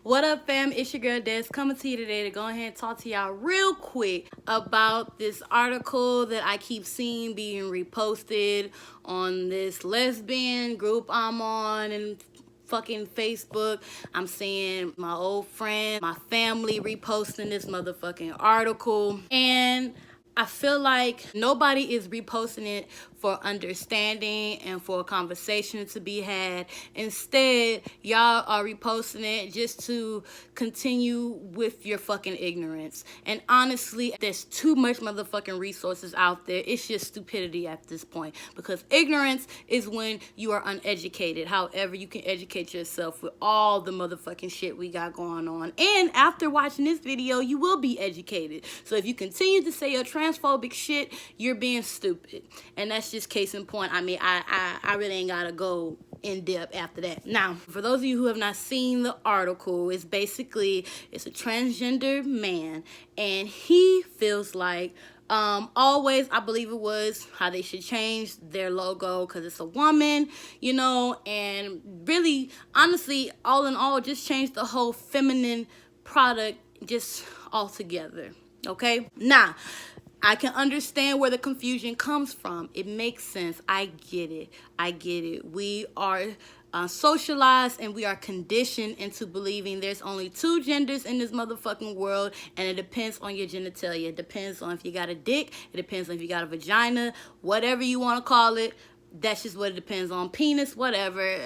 What up, fam? It's your girl Des coming to you today to go ahead and talk to y'all real quick about this article that I keep seeing being reposted on this lesbian group I'm on and fucking Facebook. I'm seeing my old friend, my family reposting this motherfucking article, and I feel like nobody is reposting it for understanding and for a conversation to be had. Instead, y'all are reposting it just to continue with your fucking ignorance. And honestly, there's too much motherfucking resources out there. It's just stupidity at this point. Because ignorance is when you are uneducated. However, you can educate yourself with all the motherfucking shit we got going on. And after watching this video, you will be educated. So if you continue to say your transphobic shit, you're being stupid. And that's just case in point. I mean, I really ain't gotta go in depth after that. Now, for those of you who have not seen the article, it's a transgender man, and he feels like always, I believe it was, how they should change their logo because it's a woman, you know, and really, honestly, all in all, just change the whole feminine product just altogether. Okay? Now, I can understand where the confusion comes from. It makes sense. I get it. We are socialized and we are conditioned into believing there's only two genders in this motherfucking world, and it depends on your genitalia. It depends on if you got a dick. It depends on if you got a vagina. Whatever you want to call it. That's just what it depends on. Penis, whatever.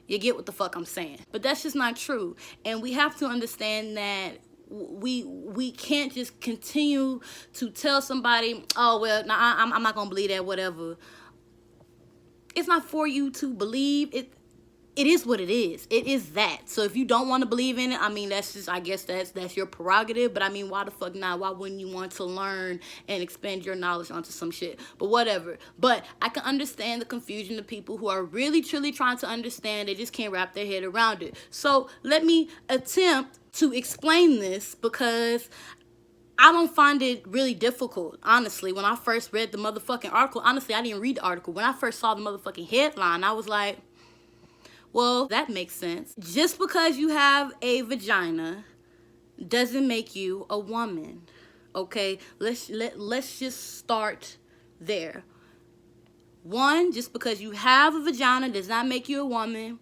You get what the fuck I'm saying. But that's just not true. And we have to understand that we can't just continue to tell somebody, oh, well, nah, I'm not gonna believe that, whatever. It's not for you to believe it. It is what it is. It is that. So if you don't want to believe in it, I mean, that's just, I guess that's your prerogative. But I mean, why the fuck not? Why wouldn't you want to learn and expand your knowledge onto some shit? But whatever. But I can understand the confusion of people who are really, truly trying to understand. They just can't wrap their head around it. So let me attempt to explain this, because I don't find it really difficult, honestly. When I first read the motherfucking article, honestly, I didn't read the article. When I first saw the motherfucking headline, I was like, well, that makes sense. Just because you have a vagina doesn't make you a woman. Okay? Let's just start there. One, just because you have a vagina does not make you a woman.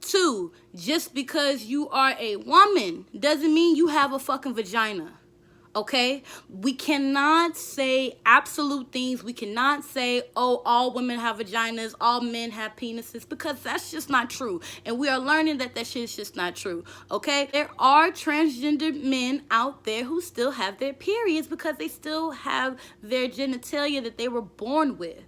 Two, just because you are a woman doesn't mean you have a fucking vagina. Okay? We cannot say absolute things. We cannot say, oh, all women have vaginas, all men have penises, because that's just not true. And we are learning that shit is just not true. Okay? There are transgender men out there who still have their periods because they still have their genitalia that they were born with.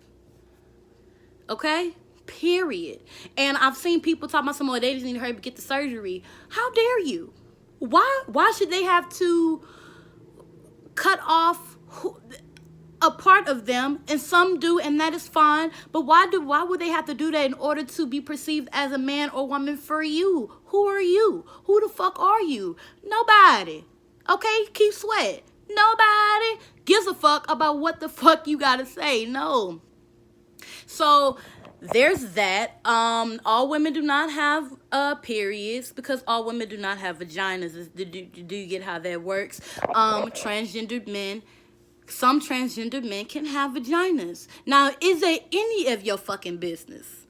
Okay? Period. And I've seen people talk about they just need to hurry up and get the surgery. How dare you? Why should they have to cut off a part of them? And some do, and that is fine. But why would they have to do that in order to be perceived as a man or woman for you? Who are you? Who the fuck are you? Nobody. Okay? Keep sweat. Nobody gives a fuck about what the fuck you gotta say. No. So there's that. All women do not have periods, because all women do not have vaginas. Do you get how that works? Transgendered men, some transgender men can have vaginas. Now, is it any of your fucking business?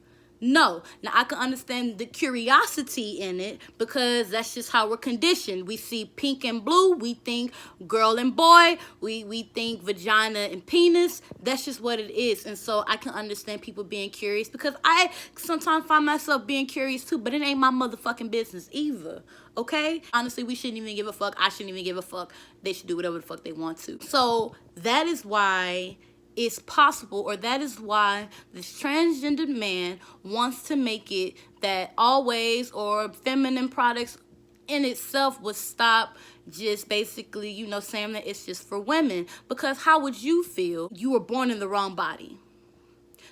No. Now, I can understand the curiosity in it, because that's just how we're conditioned. We see pink and blue, we think girl and boy, we think vagina and penis. That's just what it is. And so I can understand people being curious, because I sometimes find myself being curious too, but it ain't my motherfucking business either. Okay? Honestly, we shouldn't even give a fuck. I shouldn't even give a fuck. They should do whatever the fuck they want to. So that is why it's possible, or that is why this transgendered man wants to make it that always or feminine products in itself would stop just basically, you know, saying that it's just for women. Because how would you feel? You were born in the wrong body.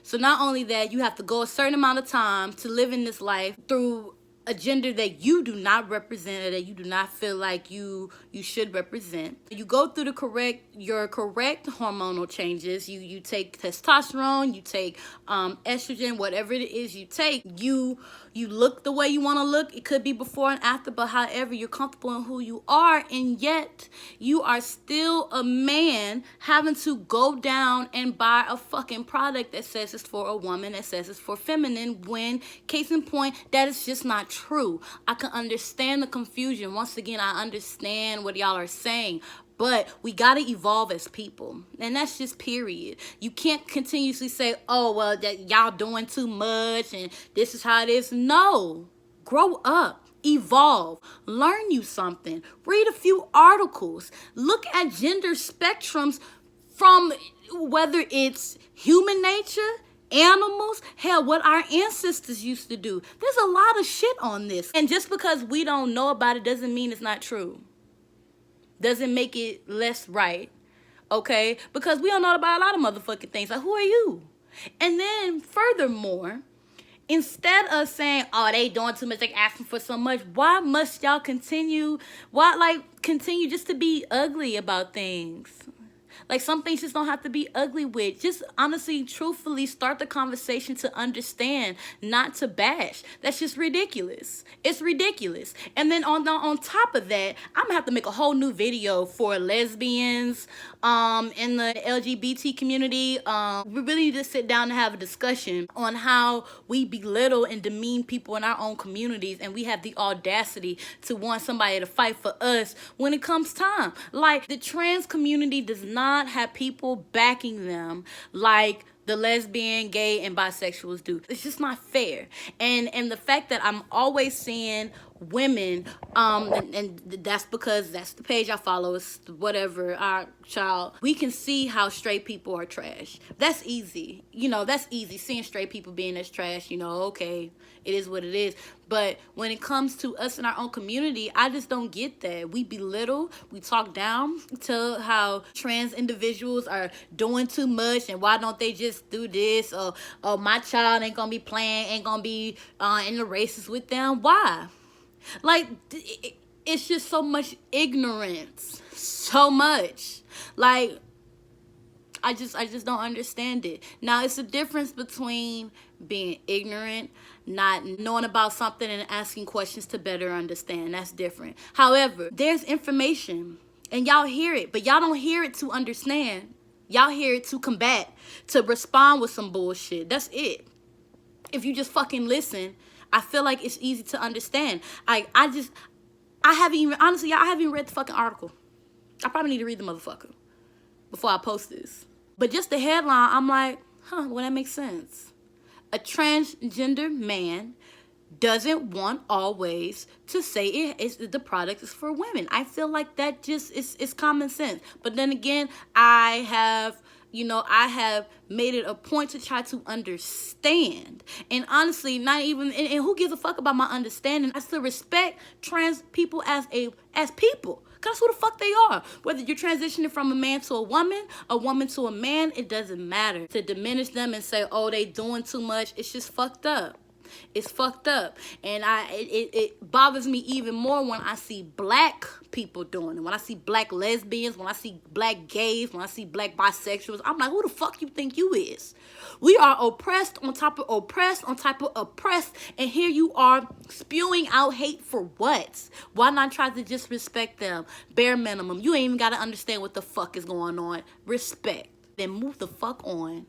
So not only that, you have to go a certain amount of time to live in this life through a gender that you do not represent or that you do not feel like you should represent. You go through your correct hormonal changes. You take testosterone, you take estrogen, whatever it is you take. You look the way you want to look. It could be before and after, but however, you're comfortable in who you are, and yet you are still a man having to go down and buy a fucking product that says it's for a woman, that says it's for feminine, when, case in point, that is just not true. I can understand the confusion. Once again, I understand what y'all are saying, but we got to evolve as people, and that's just period. You can't continuously say, oh, well, that y'all doing too much and this is how it is. No, grow up, evolve, learn you something, read a few articles, look at gender spectrums from whether it's human nature, animals, hell, what our ancestors used to do. There's a lot of shit on this, and just because we don't know about it doesn't mean it's not true. Doesn't make it less right, okay? Because we don't know about a lot of motherfucking things. Like, who are you? And then, furthermore, instead of saying, oh, they doing too much, like asking for so much, why must y'all continue just to be ugly about things? Like, some things just don't have to be ugly with. Just honestly, truthfully, start the conversation to understand, not to bash. That's just ridiculous. It's ridiculous. And then on top of that, I'm gonna have to make a whole new video for lesbians, in the LGBT community. We really need to sit down and have a discussion on how we belittle and demean people in our own communities, and we have the audacity to want somebody to fight for us when it comes time. Like, the trans community does not have people backing them like the lesbian, gay, and bisexuals do. It's just not fair. And the fact that I'm always seeing women, and that's because that's the page I follow, it's whatever, our child. We can see how straight people are trash. That's easy. You know, that's easy. Seeing straight people being as trash, you know, okay, it is what it is. But when it comes to us in our own community, I just don't get that. We belittle, we talk down to how trans individuals are doing too much, and why don't they just do this, or my child ain't gonna be playing, ain't gonna be in the races with them. Why? Like, it's just so much ignorance. So much. Like, I just don't understand it. Now, it's a difference between being ignorant, not knowing about something, and asking questions to better understand. That's different. However, there's information, and y'all hear it, but y'all don't hear it to understand. Y'all hear it to combat, to respond with some bullshit. That's it. If you just fucking listen, I feel like it's easy to understand. I haven't even, honestly, I haven't even read the fucking article. I probably need to read the motherfucker before I post this. But just the headline, I'm like, huh, well, that makes sense. A transgender man doesn't want always to say the product is for women. I feel like that just is common sense. But then again, I have made it a point to try to understand. And honestly, not even, and who gives a fuck about my understanding? I still respect trans people as people. That's who the fuck they are. Whether you're transitioning from a man to a woman to a man, it doesn't matter. To diminish them and say, oh, they doing too much, it's just fucked up. It's fucked up. And it bothers me even more when I see black people doing it. When I see black lesbians, when I see black gays, when I see black bisexuals, I'm like, who the fuck you think you is? We are oppressed on top of oppressed on top of oppressed, and here you are spewing out hate for what? Why not try to just respect them? Bare minimum. You ain't even got to understand what the fuck is going on. Respect. Then move the fuck on.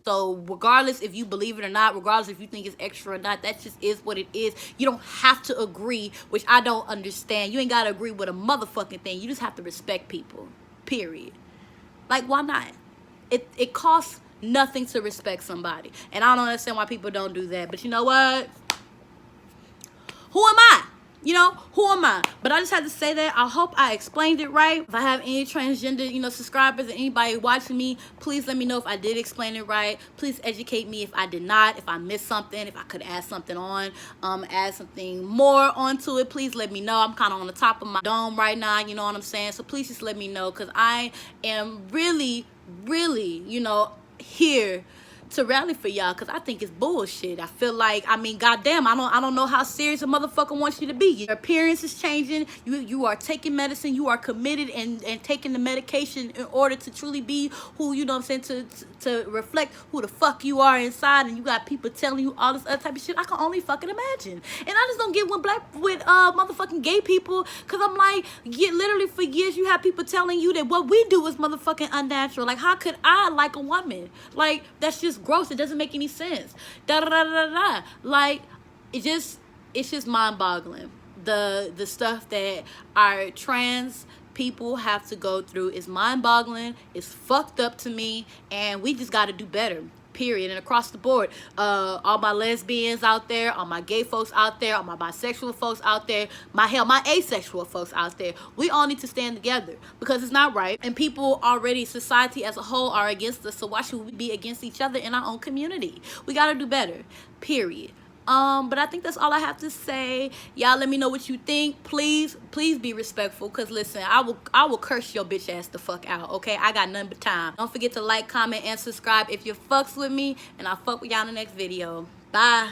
So regardless if you believe it or not, regardless if you think it's extra or not, that just is what it is. You don't have to agree, which I don't understand. You ain't got to agree with a motherfucking thing. You just have to respect people, period. Like, why not? It costs nothing to respect somebody. And I don't understand why people don't do that. But you know what? Who am I? You know, who am I? But I just had to say that. I hope I explained it right. If I have any transgender, subscribers or anybody watching me, please let me know if I did explain it right. Please educate me if I did not, if I missed something, if I could add something on, add something more onto it. Please let me know. I'm kind of on the top of my dome right now, you know what I'm saying? So please just let me know, because I am really, really, here to rally for y'all, because I think it's bullshit. I feel like, I mean, goddamn, I don't know how serious a motherfucker wants you to be. Your appearance is changing. You are taking medicine. You are committed and taking the medication in order to truly be who, you know what I'm saying, to reflect who the fuck you are inside. And you got people telling you all this other type of shit. I can only fucking imagine. And I just don't get with motherfucking gay people, because I'm like, literally for years you have people telling you that what we do is motherfucking unnatural. Like, how could I like a woman? Like, that's just gross. It doesn't make any sense. Like, it's just mind-boggling. The stuff that our trans people have to go through is mind-boggling. It's fucked up to me, and we just got to do better. Period. And across the board, all my lesbians out there, all my gay folks out there, all my bisexual folks out there, my asexual folks out there, we all need to stand together, because it's not right. And people already, society as a whole, are against us. So why should we be against each other in our own community? We got to do better. Period. But I think that's all I have to say. Y'all let me know what you think. Please be respectful, because listen, I will curse your bitch ass the fuck out, okay? I got nothing but time. Don't forget to like, comment, and subscribe if you fucks with me, and I'll fuck with y'all in the next video. Bye.